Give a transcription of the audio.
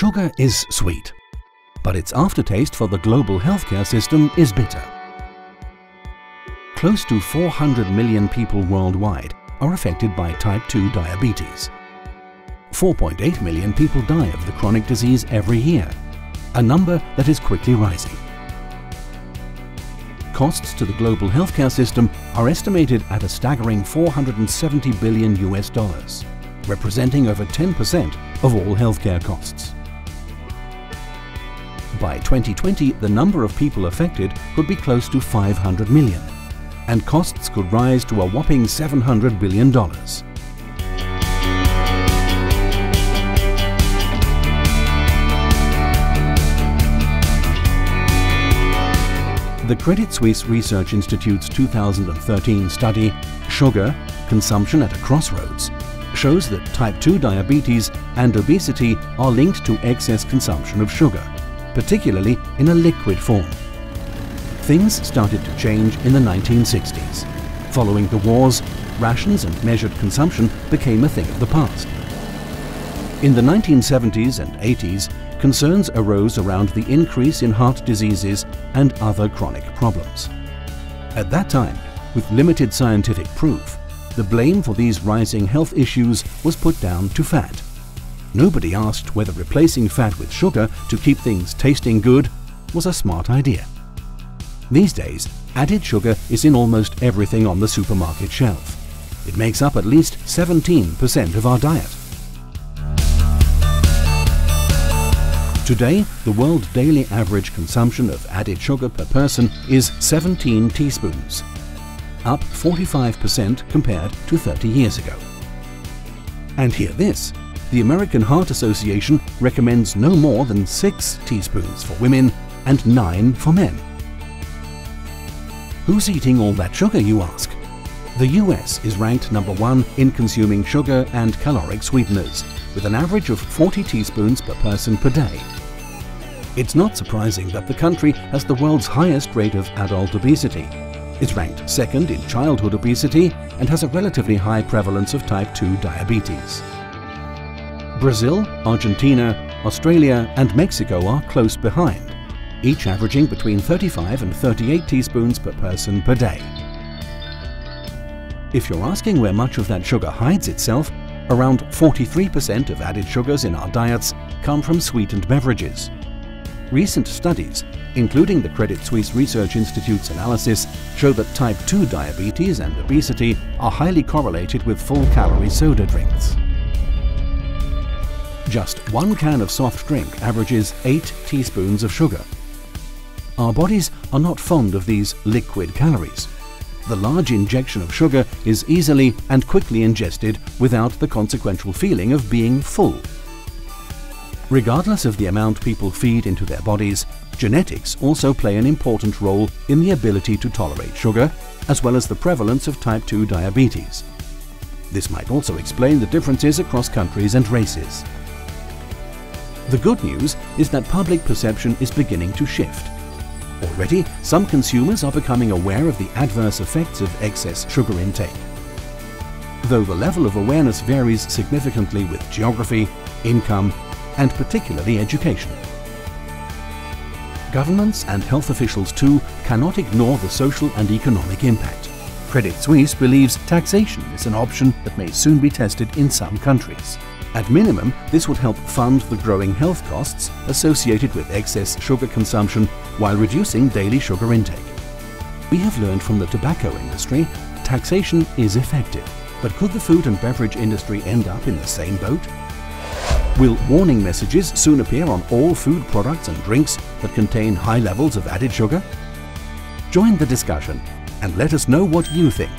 Sugar is sweet, but its aftertaste for the global healthcare system is bitter. Close to 400 million people worldwide are affected by type 2 diabetes. 4.8 million people die of the chronic disease every year, a number that is quickly rising. Costs to the global healthcare system are estimated at a staggering $470 billion, representing over 10% of all healthcare costs. By 2020, the number of people affected could be close to 500 million, and costs could rise to a whopping $700 billion. The Credit Suisse Research Institute's 2013 study, Sugar, Consumption at a Crossroads, shows that type 2 diabetes and obesity are linked to excess consumption of sugar, particularly in a liquid form. Things started to change in the 1960s. Following the wars, rations and measured consumption became a thing of the past. In the 1970s and 80s, concerns arose around the increase in heart diseases and other chronic problems. At that time, with limited scientific proof, the blame for these rising health issues was put down to fat. Nobody asked whether replacing fat with sugar to keep things tasting good was a smart idea. These days, added sugar is in almost everything on the supermarket shelf. It makes up at least 17% of our diet. Today, the world daily average consumption of added sugar per person is 17 teaspoons, up 45% compared to 30 years ago. And hear this, the American Heart Association recommends no more than 6 teaspoons for women and 9 for men. Who's eating all that sugar, you ask? The US is ranked number 1 in consuming sugar and caloric sweeteners, with an average of 40 teaspoons per person per day. It's not surprising that the country has the world's highest rate of adult obesity. It's ranked second in childhood obesity and has a relatively high prevalence of type 2 diabetes. Brazil, Argentina, Australia and Mexico are close behind, each averaging between 35 and 38 teaspoons per person per day. If you're asking where much of that sugar hides itself, around 43% of added sugars in our diets come from sweetened beverages. Recent studies, including the Credit Suisse Research Institute's analysis, show that type 2 diabetes and obesity are highly correlated with full-calorie soda drinks. Just 1 can of soft drink averages 8 teaspoons of sugar. Our bodies are not fond of these liquid calories. The large injection of sugar is easily and quickly ingested without the consequential feeling of being full. Regardless of the amount people feed into their bodies, genetics also play an important role in the ability to tolerate sugar, as well as the prevalence of type 2 diabetes. This might also explain the differences across countries and races. The good news is that public perception is beginning to shift. Already, some consumers are becoming aware of the adverse effects of excess sugar intake. Though the level of awareness varies significantly with geography, income, and particularly education. Governments and health officials too cannot ignore the social and economic impact. Credit Suisse believes taxation is an option that may soon be tested in some countries. At minimum, this would help fund the growing health costs associated with excess sugar consumption while reducing daily sugar intake. We have learned from the tobacco industry, taxation is effective. But could the food and beverage industry end up in the same boat? Will warning messages soon appear on all food products and drinks that contain high levels of added sugar? Join the discussion and let us know what you think.